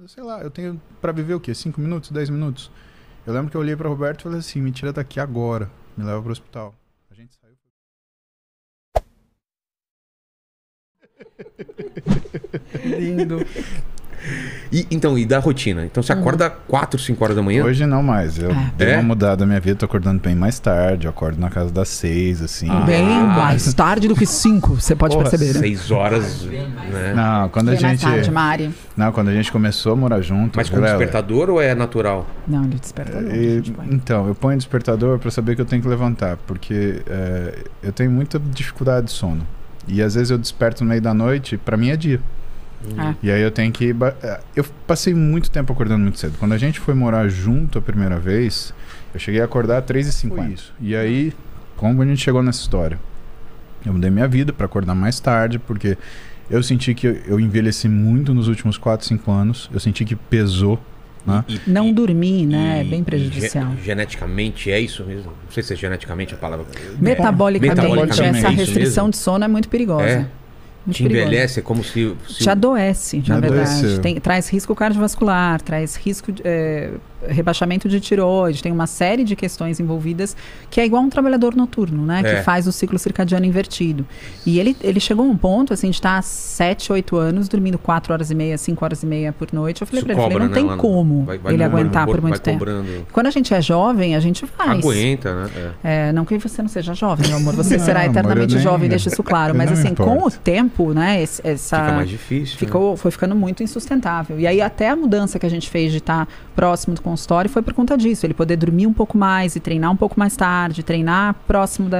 sei lá, eu tenho pra viver o quê? 5 minutos, 10 minutos? Eu lembro que eu olhei pra Roberto e falei assim, me tira daqui agora, me leva pro hospital. A gente saiu. Lindo. E da rotina? Então você acorda 4, 5 horas da manhã? Hoje não mais. Eu dei uma mudada na minha vida, tô acordando bem mais tarde. Eu acordo na casa das 6, assim. Bem mais tarde do que 5, você pode perceber, né? 6 horas, né? Não, quando a Bem mais gente... tarde, Mari. Não, quando a gente começou a morar junto... Mas com despertador ou é natural? Não, ele desperta não. Então, eu ponho despertador pra saber que eu tenho que levantar. Porque eu tenho muita dificuldade de sono. E às vezes eu desperto no meio da noite, pra mim é dia. E aí eu tenho que... Eu passei muito tempo acordando muito cedo. Quando a gente foi morar junto a primeira vez, eu cheguei a acordar às 3h50. E aí, como a gente chegou nessa história? Eu mudei minha vida pra acordar mais tarde, porque eu senti que eu envelheci muito nos últimos 4, 5 anos. Eu senti que pesou. Né? Não dormir, né? É bem prejudicial. Geneticamente é isso mesmo? Não sei se é geneticamente a palavra. Metabolicamente, essa restrição de sono é muito perigosa. É. Te envelhece, é como se... Te adoece, na verdade. Traz risco cardiovascular, traz risco de rebaixamento de tireoide, tem uma série de questões envolvidas que é igual um trabalhador noturno, né? Que faz o ciclo circadiano invertido. E ele chegou a um ponto, assim, de estar há 7, 8 anos, dormindo 4 horas e meia, 5 horas e meia por noite. Eu falei pra ele, não tem como ele aguentar por muito tempo. Quando a gente é jovem, a gente faz. Aguenta, né? Não que você não seja jovem, meu amor. Você será eternamente jovem, deixa isso claro. Mas assim, com o tempo, né? Fica mais difícil. Foi ficando muito insustentável. E aí até a mudança que a gente fez de estar próximo do consultório foi por conta disso. Ele poder dormir um pouco mais e treinar um pouco mais tarde, treinar próximo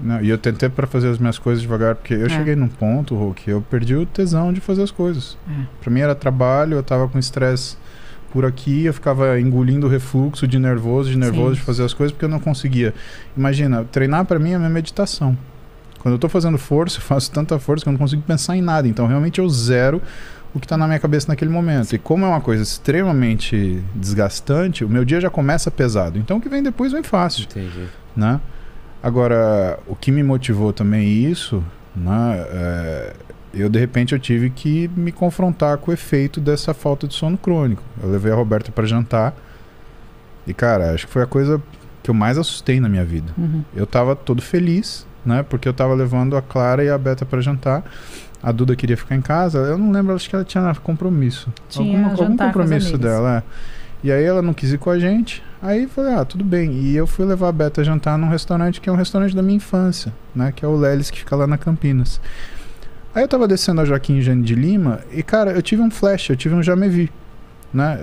Não, e eu tentei para fazer as minhas coisas devagar, porque eu cheguei num ponto, que eu perdi o tesão de fazer as coisas. Para mim era trabalho, eu tava com estresse por aqui, eu ficava engolindo o refluxo de nervoso de fazer as coisas, porque eu não conseguia. Imagina, treinar para mim é minha meditação. Quando eu tô fazendo força, eu faço tanta força que eu não consigo pensar em nada. Então, realmente, eu zero o que tá na minha cabeça naquele momento. E como é uma coisa extremamente desgastante, o meu dia já começa pesado. Então, o que vem depois vem fácil. Entendi. Né? Agora, o que me motivou também isso, né, de repente, eu tive que me confrontar com o efeito dessa falta de sono crônico. Eu levei a Roberta para jantar e, cara, acho que foi a coisa que eu mais assustei na minha vida. Eu tava todo feliz, né? Porque eu tava levando a Clara e a Beta para jantar. A Duda queria ficar em casa. Eu não lembro, acho que ela tinha compromisso. Algum compromisso dela. E aí ela não quis ir com a gente. Aí falei, tudo bem. E eu fui levar a Beta a jantar num restaurante que é um restaurante da minha infância, né? Que é o Lelis, que fica lá na Campinas. Aí eu tava descendo a Joaquim Jane de Lima e, cara, eu tive um flash, eu tive um já me vi, né?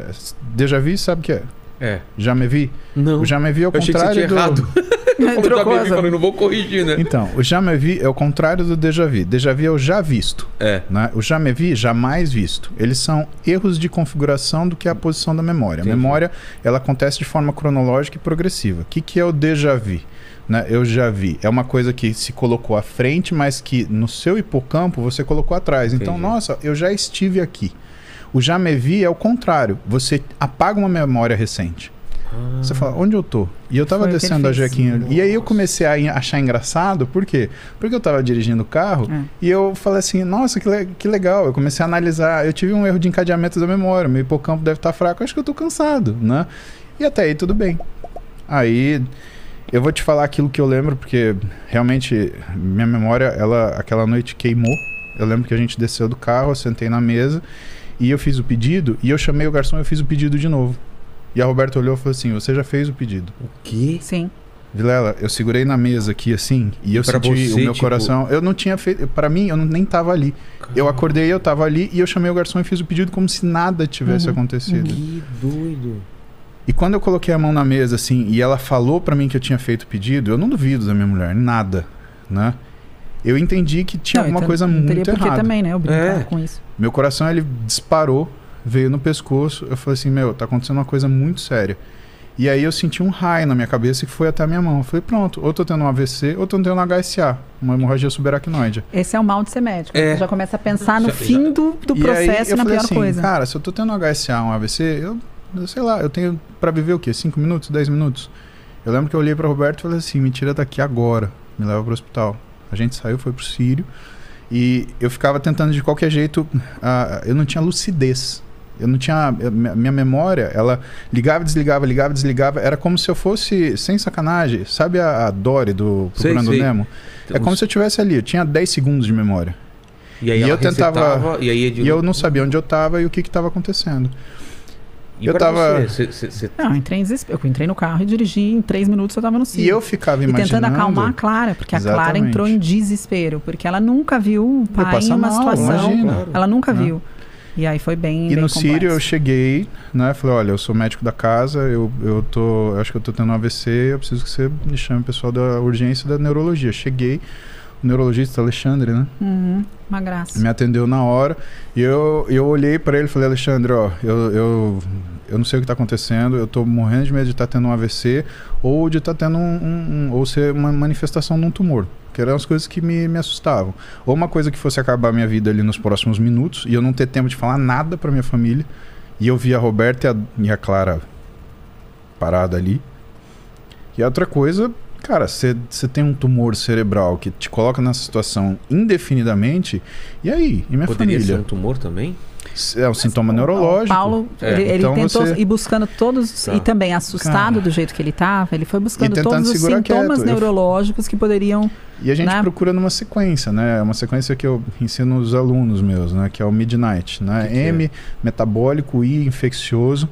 Déjà vu, sabe o que é? Já me vi? Não. O já me vi é o contrário do... errado. Eu não vou corrigir, né? Então, o já me vi é o contrário do déjà vu. Déjà vu é o já visto. Né? O já me vi, jamais visto. Eles são erros de configuração do que é a posição da memória. Entendi. A memória, ela acontece de forma cronológica e progressiva. O que é o déjà vu? Né? Eu já vi. É uma coisa que se colocou à frente, mas que no seu hipocampo você colocou atrás. Entendi. Então, nossa, eu já estive aqui. O já me vi é o contrário. Você apaga uma memória recente. Você fala, onde eu tô? E eu tava descendo a Jequinha. E aí eu comecei a achar engraçado. Por quê? Porque eu tava dirigindo o carro e eu falei assim, nossa, que legal. Eu comecei a analisar. Eu tive um erro de encadeamento da memória. Meu hipocampo deve estar fraco. Acho que eu tô cansado, né? E até aí tudo bem. Aí eu vou te falar aquilo que eu lembro, porque realmente minha memória, aquela noite queimou. Eu lembro que a gente desceu do carro, eu sentei na mesa e eu fiz o pedido. E eu chamei o garçom e eu fiz o pedido de novo. E a Roberta olhou e falou assim, você já fez o pedido. O quê? Sim. Vilela, eu segurei na mesa aqui assim, e eu senti o meu coração... Eu não tinha feito... Pra mim, eu nem tava ali. Caramba. Eu acordei, eu tava ali, e eu chamei o garçom e fiz o pedido como se nada tivesse acontecido. Que doido. E quando eu coloquei a mão na mesa, assim, e ela falou pra mim que eu tinha feito o pedido, eu não duvido da minha mulher, nada, né? Eu entendi que tinha alguma coisa muito errada. Teria porque também, né? Eu brincar com isso. Meu coração, ele disparou. Veio no pescoço, eu falei assim, tá acontecendo uma coisa muito séria. E aí eu senti um raio na minha cabeça que foi até a minha mão. Eu falei, pronto, ou tô tendo um AVC, ou tô tendo um HSA, uma hemorragia subaracnoide. Esse é o mal de ser médico. Você já começa a pensar no fim do processo e na pior assim, coisa. Cara, se eu tô tendo um HSA, um AVC, eu sei lá, eu tenho pra viver o quê? 5 minutos, 10 minutos? Eu lembro que eu olhei pra Roberto e falei assim, me tira daqui agora, me leva pro hospital. A gente saiu, foi pro Sírio, e eu ficava tentando de qualquer jeito, eu não tinha lucidez. Eu não tinha... Minha memória, ela ligava, desligava. Era como se eu fosse, sem sacanagem, sabe a Dory do Procurando Nemo? É como se eu estivesse ali, eu tinha 10 segundos de memória. E aí eu tentava... E eu não sabia onde eu estava e o que estava acontecendo. E eu tava... Não, eu entrei em desespero. Eu entrei no carro e dirigi, em 3 minutos eu estava no sítio. E eu ficava imaginando... E tentando acalmar a Clara, porque a Clara entrou em desespero, porque ela nunca viu o pai em uma situação. Claro. Ela nunca viu. E aí foi bem no complexo. Sírio eu cheguei, né? Falei, olha, eu sou médico da casa, eu acho que eu tô tendo um AVC, eu preciso que você me chame o pessoal da urgência da neurologia. Cheguei, o neurologista Alexandre, né? Uma graça. Me atendeu na hora e eu olhei para ele e falei, Alexandre, ó, eu não sei o que tá acontecendo, eu tô morrendo de medo de estar tendo um AVC ou de estar tendo ou ser uma manifestação de um tumor. Que eram as coisas que me assustavam. Ou uma coisa que fosse acabar a minha vida ali nos próximos minutos e eu não ter tempo de falar nada pra minha família. E eu vi a Roberta e a Clara parada ali. E a outra coisa, cara, você tem um tumor cerebral que te coloca nessa situação indefinidamente. E aí? E minha família? Poderia ser um tumor também? É um sintoma neurológico. O Paulo, ele então tentou ir buscando todos, e também assustado do jeito que ele estava, ele foi buscando todos os sintomas neurológicos que poderiam... E a gente procura numa sequência, né? É uma sequência que eu ensino os alunos meus, né? Que é o Midnight, né? M, metabólico, I, infeccioso,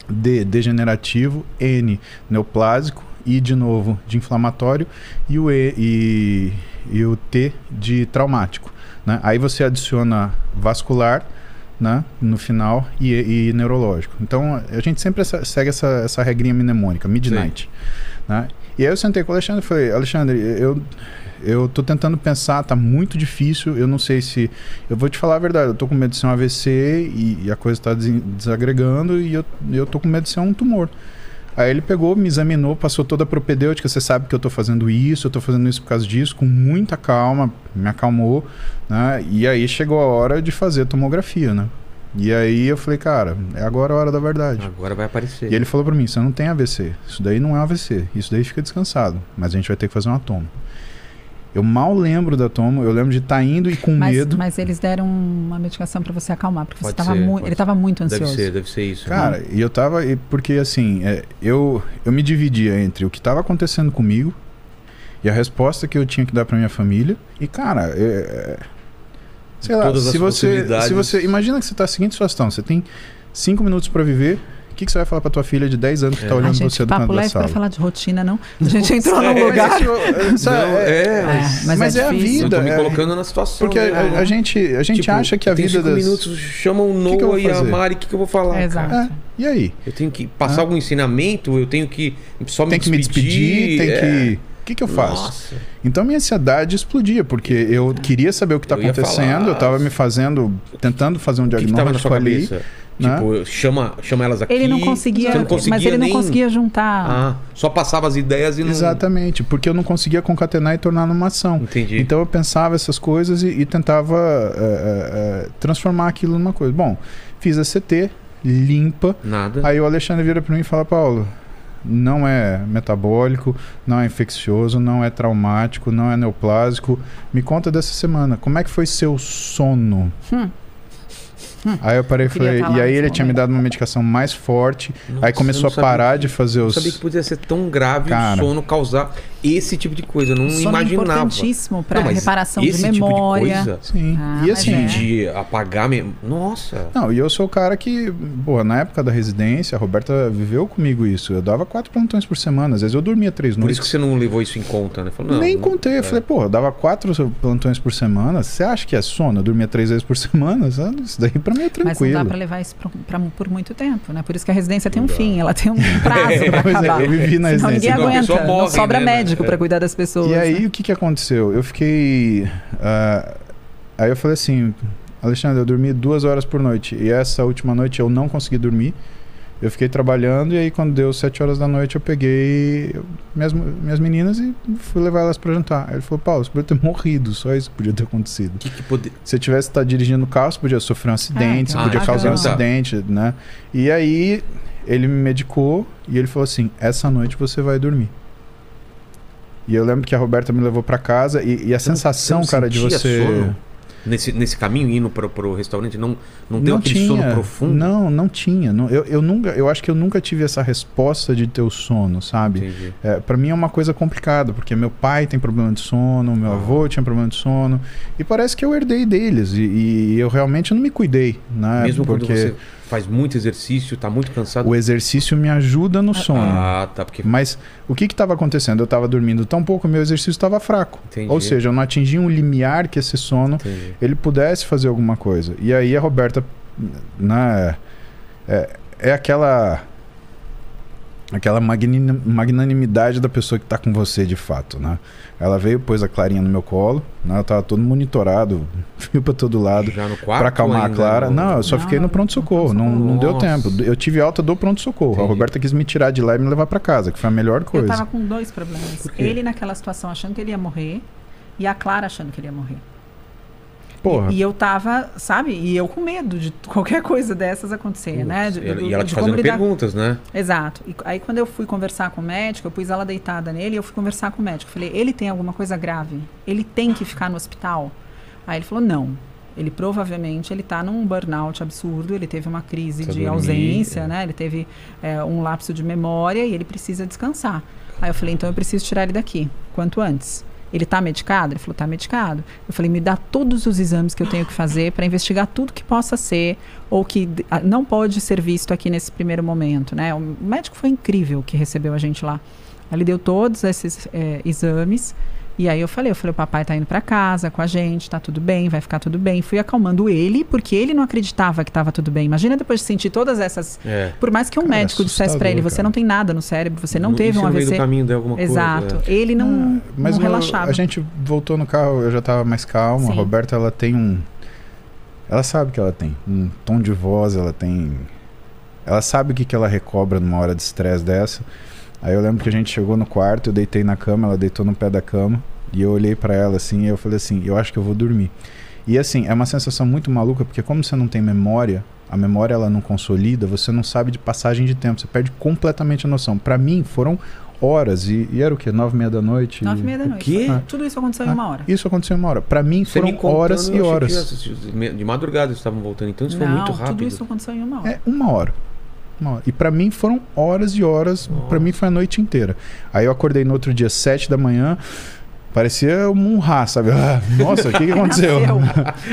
D, degenerativo, N, neoplásico, I de novo, de inflamatório, e o E e o T de traumático, né? Aí você adiciona vascular, né, no final e neurológico. Então a gente sempre segue essa regrinha mnemônica, Midnight, né? E aí eu sentei com o Alexandre e falei, Alexandre, eu tô tentando pensar, tá muito difícil, eu não sei se... Eu vou te falar a verdade, eu tô com medo de ser um AVC e a coisa tá desagregando e eu tô com medo de ser um tumor. Aí ele pegou, me examinou, passou toda a propedêutica, você sabe que eu tô fazendo isso, eu tô fazendo isso por causa disso, com muita calma, me acalmou, né? E aí chegou a hora de fazer a tomografia, né? E aí eu falei, cara, é agora a hora da verdade. Agora vai aparecer. E ele falou pra mim, você não tem AVC, isso daí não é AVC, isso daí fica descansado, mas a gente vai ter que fazer uma tomo. Eu mal lembro da tomo, eu lembro de estar indo e com medo. Mas eles deram uma medicação para você acalmar, porque ele estava muito ansioso. Deve ser isso. Cara, e eu tava... Porque assim, eu me dividia entre o que estava acontecendo comigo e a resposta que eu tinha que dar para minha família. E cara, sei lá, se você... Imagina que você está seguindo sua situação, você tem 5 minutos para viver... O que você vai falar pra tua filha de 10 anos que tá olhando você do canto da sala? Pra falar de rotina, não. A gente entrou num lugar... Mas é a vida. Eu tô me colocando na situação. Porque a gente acha que a vida... 5 minutos, chamam o Noah e a Mari, o que eu vou falar? Exato. E aí? Eu tenho que passar algum ensinamento, eu tenho que só me despedir. Tem que... O que eu faço? Nossa. Então minha ansiedade explodia, porque eu queria saber o que tá acontecendo, eu tava tentando fazer um diagnóstico ali. Tipo, chama elas aqui. Ele não conseguia, mas ele não conseguia juntar. Só passava as ideias e não... Exatamente, porque eu não conseguia concatenar e tornar numa ação. Entendi. Então eu pensava essas coisas e tentava transformar aquilo numa coisa. Bom, fiz a CT, limpa. Nada. Aí o Alexandre vira para mim e fala, Paulo, não é metabólico, não é infeccioso, não é traumático, não é neoplásico. Me conta dessa semana, como é que foi seu sono? Aí eu parei e falei, e aí ele tinha me dado uma medicação mais forte, aí começou a parar de fazer os... Eu sabia que podia ser tão grave o sono causar esse tipo de coisa, eu não imaginava. É importantíssimo para reparação de memória. Tipo de coisa, sim. E assim, de apagar... Nossa! Não, e eu sou o cara que, na época da residência, a Roberta viveu comigo isso. Eu dava 4 plantões por semana, às vezes eu dormia 3 noites. Por isso que você não levou isso em conta, né? Falei, nem contei, eu falei, eu dava 4 plantões por semana, você acha que é sono? Eu dormia 3 vezes por semana? Isso daí pra mim é tranquilo. Mas não dá pra levar isso por muito tempo, né? Por isso que a residência tem um fim, ela tem um prazo pra acabar. Eu vivi na residência. Ninguém aguenta, não sobra médico pra cuidar das pessoas. E aí, o que aconteceu? Eu fiquei... aí eu falei assim, Alexandre, eu dormi 2 horas por noite. E essa última noite eu não consegui dormir. Eu fiquei trabalhando e aí quando deu 7 horas da noite eu peguei minhas meninas e fui levar elas pra jantar. Aí ele falou, Paulo, você podia ter morrido, só isso podia ter acontecido. Se você tivesse estado dirigindo o carro, você podia sofrer um acidente, você podia causar um acidente, né? E aí ele me medicou e ele falou assim, essa noite você vai dormir. E eu lembro que a Roberta me levou pra casa e a sensação, cara, de você... Sono? Nesse caminho, indo pro restaurante, não deu aquele sono profundo? Não tinha. Eu acho que eu nunca tive essa resposta de ter o sono, sabe? Pra mim é uma coisa complicada, porque meu pai tem problema de sono, meu avô tinha problema de sono, e parece que eu herdei deles, e eu realmente não me cuidei, né? Mesmo porque quando você faz muito exercício, tá muito cansado? O exercício me ajuda no sono. Tá. Mas o que estava acontecendo? Eu estava dormindo tão pouco, meu exercício estava fraco. Entendi. Ou seja, eu não atingi um limiar que esse sono ele pudesse fazer alguma coisa. E aí a Roberta, né, é aquela magnanimidade da pessoa que está com você de fato, né? Ela veio, pôs a Clarinha no meu colo, né? Eu tava todo monitorado, fui para todo lado para acalmar a Clara. Não, eu só fiquei no pronto-socorro, não deu tempo. Eu tive alta do pronto-socorro. A Roberta quis me tirar de lá e me levar para casa, que foi a melhor coisa. Eu tava com 2 problemas. Ele naquela situação achando que ele ia morrer e a Clara achando que ele ia morrer. Porra. E eu tava, sabe? E eu com medo de qualquer coisa dessas acontecer, né? E ela te fazendo perguntas, né? Exato. E aí quando eu fui conversar com o médico, eu pus ela deitada nele e eu fui conversar com o médico. Falei, ele tem alguma coisa grave? Ele tem que ficar no hospital? Aí ele falou, não. Ele provavelmente tá num burnout absurdo, ele teve uma crise de ausência, né? Ele teve um lapso de memória e ele precisa descansar. Aí eu falei, então eu preciso tirar ele daqui, quanto antes. Ele tá medicado? Ele falou, tá medicado. Eu falei, me dá todos os exames que eu tenho que fazer para investigar tudo que possa ser ou que não pode ser visto aqui nesse primeiro momento, né? O médico foi incrível que recebeu a gente lá. Ele deu todos esses exames. E aí eu falei, o papai tá indo para casa com a gente, tá tudo bem, vai ficar tudo bem. Fui acalmando ele, porque ele não acreditava que tava tudo bem. Imagina depois de sentir todas essas... Por mais que um médico dissesse para ele, você não tem nada no cérebro, você não teve um AVC. No meio do caminho deu alguma coisa. Exato. Ele não relaxava. A gente voltou no carro, eu já tava mais calma. Sim. A Roberta, ela tem ela sabe que ela tem um tom de voz, ela sabe o que ela recobra numa hora de estresse dessa. Aí eu lembro que a gente chegou no quarto, eu deitei na cama, ela deitou no pé da cama, e eu olhei pra ela assim, e eu falei assim, eu acho que eu vou dormir. E assim, é uma sensação muito maluca, porque como você não tem memória, a memória ela não consolida, você não sabe de passagem de tempo, você perde completamente a noção. Pra mim, foram horas, e era o quê? 9h30 da noite? 9h30 da noite. O quê? Tudo isso aconteceu em 1 hora. Isso aconteceu em 1 hora. Pra mim, foram horas e horas. De madrugada eles estavam voltando, então isso foi muito rápido. Tudo isso aconteceu em 1 hora. 1 hora. E pra mim foram horas e horas, pra mim foi a noite inteira. Aí eu acordei no outro dia, 7 da manhã, parecia um Munhá, sabe? Nossa, o que aconteceu?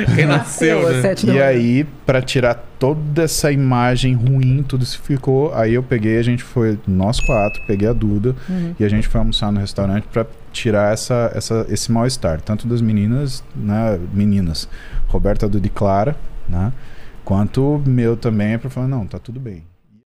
Renasceu, né? E aí, pra tirar toda essa imagem ruim, tudo se ficou, aí eu peguei, a gente foi, nós 4, peguei a Duda, e a gente foi almoçar no restaurante pra tirar esse mal-estar, tanto das meninas, né, Roberta, Duda e Clara, né? Quanto meu também, pra falar, não, tá tudo bem.